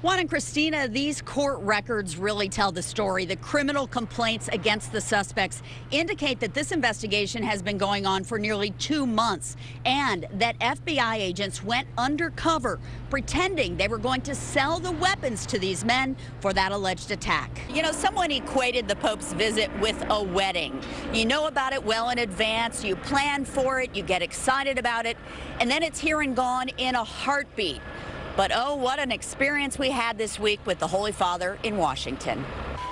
Juan and Christina, these court records really tell the story. The criminal complaints against the suspects indicate that this investigation has been going on for nearly 2 months and that FBI agents went undercover pretending they were going to sell the weapons to these men for that alleged attack. You know, someone equated the Pope's visit with a wedding. You know about it well in advance, you plan for it, you get excited about it, and then it's here and gone in a heartbeat. But oh, what an experience we had this week with the Holy Father in Washington.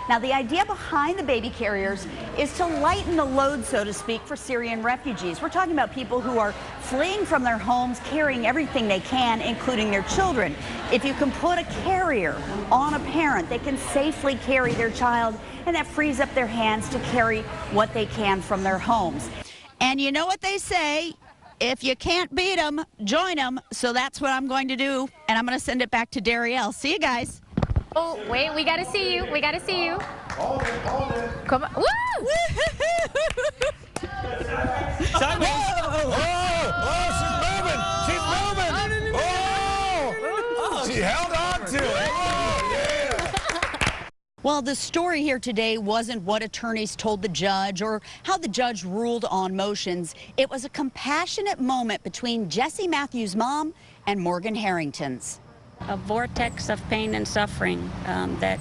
Now, the idea behind the baby carriers is to lighten the load, so to speak, for Syrian refugees. We're talking about people who are fleeing from their homes, carrying everything they can, including their children. If you can put a carrier on a parent, they can safely carry their child, and that frees up their hands to carry what they can from their homes. And you know what they say? If you can't beat them, join them. So that's what I'm going to do, and I'm going to send it back to Darielle. See you guys. Oh, wait, we got to see you. We got to see you. Hold it. Come on. Woo! Simon. She's moving. She's moving. Oh, she held on to it. Well, the story here today wasn't what attorneys told the judge or how the judge ruled on motions. It was a compassionate moment between Jesse Matthews' mom and Morgan Harrington's. A vortex of pain and suffering that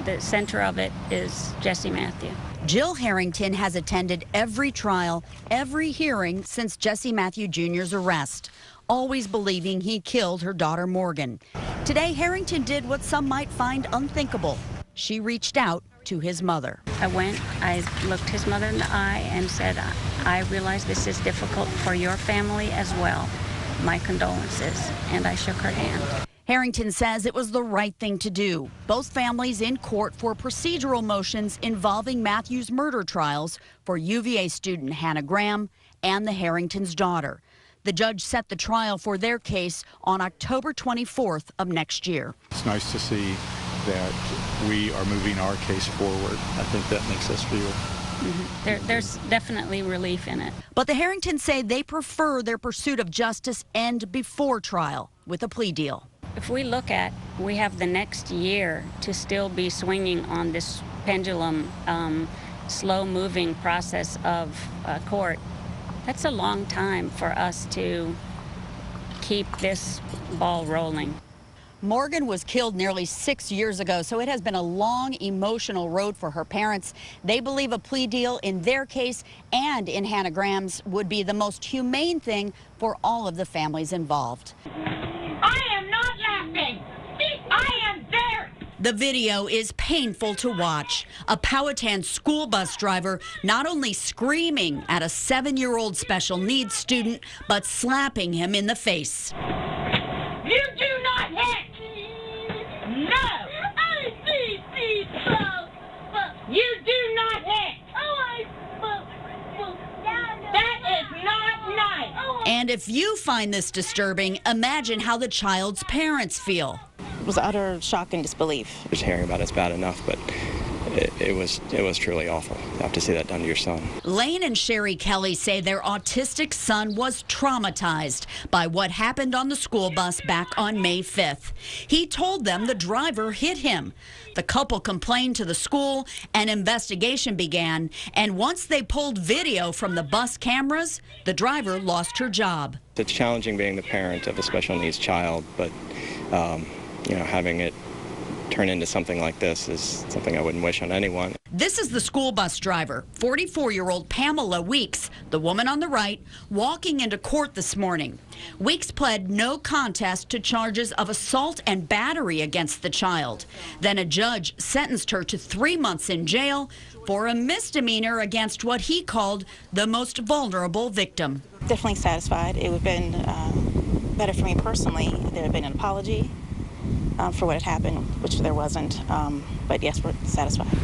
the center of it is Jesse Matthew. Jill Harrington has attended every trial, every hearing since Jesse Matthew Jr.'s arrest, always believing he killed her daughter Morgan. Today, Harrington did what some might find unthinkable. She reached out to his mother. I looked his mother in the eye and said, I realize this is difficult for your family as well. My condolences. And I shook her hand. Harrington says it was the right thing to do. Both families in court for procedural motions involving Matthew's murder trials for UVA student Hannah Graham and the Harrington's daughter. The judge set the trial for their case on October 24th of next year. It's nice to see that we are moving our case forward. I think that makes us feel. There's definitely relief in it. But the Harringtons say they prefer their pursuit of justice end before trial with a plea deal. If we look at, we have the next year to still be swinging on this pendulum, slow-moving process of court. That's a long time for us to keep this ball rolling. Morgan was killed nearly 6 years ago, so it has been a long, emotional road for her parents. They believe a plea deal in their case and in Hannah Graham's would be the most humane thing for all of the families involved. I am not laughing. I am there. The video is painful to watch. A Powhatan school bus driver not only screaming at a 7-year-old special needs student, but slapping him in the face. You do not hit. No. You do not hit. That is not nice. And if you find this disturbing, imagine how the child's parents feel. It was utter shock and disbelief. Just hearing about it's bad enough, but it was truly awful to have to see that done to your son. Lane and Sherry Kelly say their autistic son was traumatized by what happened on the school bus back on May 5th. He told them the driver hit him. The couple complained to the school, an investigation began, and once they pulled video from the bus cameras, the driver lost her job. It's challenging being the parent of a special needs child, but you know, having it turn into something like this is something I wouldn't wish on anyone. This is the school bus driver, 44-year-old Pamela Weeks, the woman on the right, walking into court this morning. Weeks pled no contest to charges of assault and battery against the child. Then a judge sentenced her to 3 months in jail for a misdemeanor against what he called the most vulnerable victim. Definitely satisfied. It would have been better for me personally if there had been an apology for what had happened, which there wasn't, but yes, we're satisfied.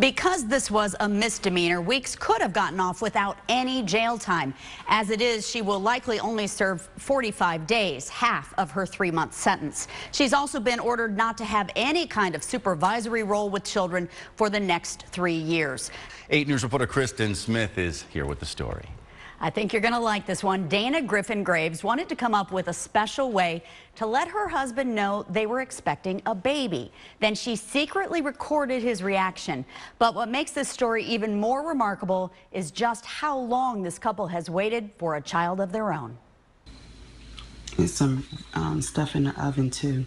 Because this was a misdemeanor, Weeks could have gotten off without any jail time. As it is, she will likely only serve 45 days, half of her 3-month sentence. She's also been ordered not to have any kind of supervisory role with children for the next 3 years. 8 News reporter Kristin Smith is here with the story. I think you're going to like this one. Dana Griffin Graves wanted to come up with a special way to let her husband know they were expecting a baby. Then she secretly recorded his reaction. But what makes this story even more remarkable is just how long this couple has waited for a child of their own. There's some stuff in the oven, too.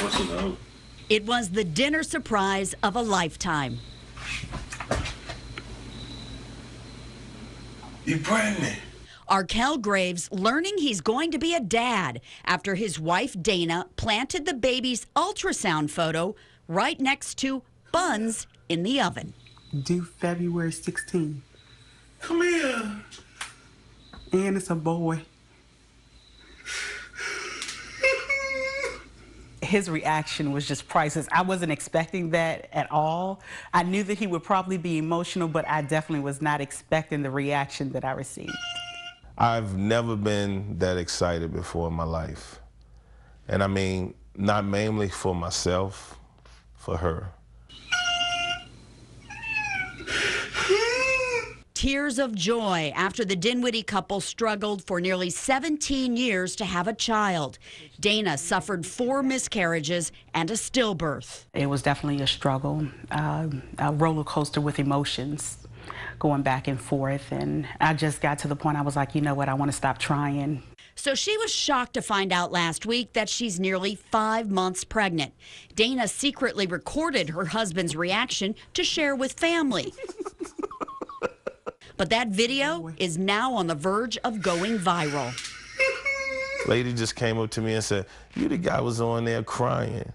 What's in the oven? It was the dinner surprise of a lifetime. You pregnant? Arkell Graves learning he's going to be a dad after his wife Dana planted the baby's ultrasound photo right next to buns in the oven. Due February 16th. Come here. And it's a boy. His reaction was just priceless. I wasn't expecting that at all. I knew that he would probably be emotional, but I definitely was not expecting the reaction that I received. I've never been that excited before in my life. And I mean, not mainly for myself, for her. Tears of joy after the Dinwiddie couple struggled for nearly 17 years to have a child. Dana suffered 4 miscarriages and a stillbirth. It was definitely a struggle, a roller coaster with emotions, going back and forth. And I just got to the point I was like, you know what, I want to stop trying. So she was shocked to find out last week that she's nearly 5 months pregnant. Dana secretly recorded her husband's reaction to share with family. But that video is now on the verge of going viral. Lady just came up to me and said, "You the guy was on there crying.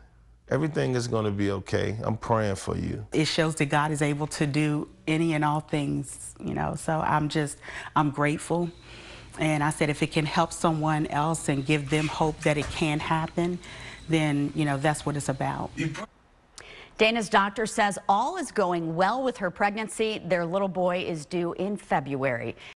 Everything is going to be okay. I'm praying for you." It shows that God is able to do any and all things, you know, so I'm grateful. And I said if it can help someone else and give them hope that it can happen, then, you know, that's what it's about. Dana's doctor says all is going well with her pregnancy. Their little boy is due in February.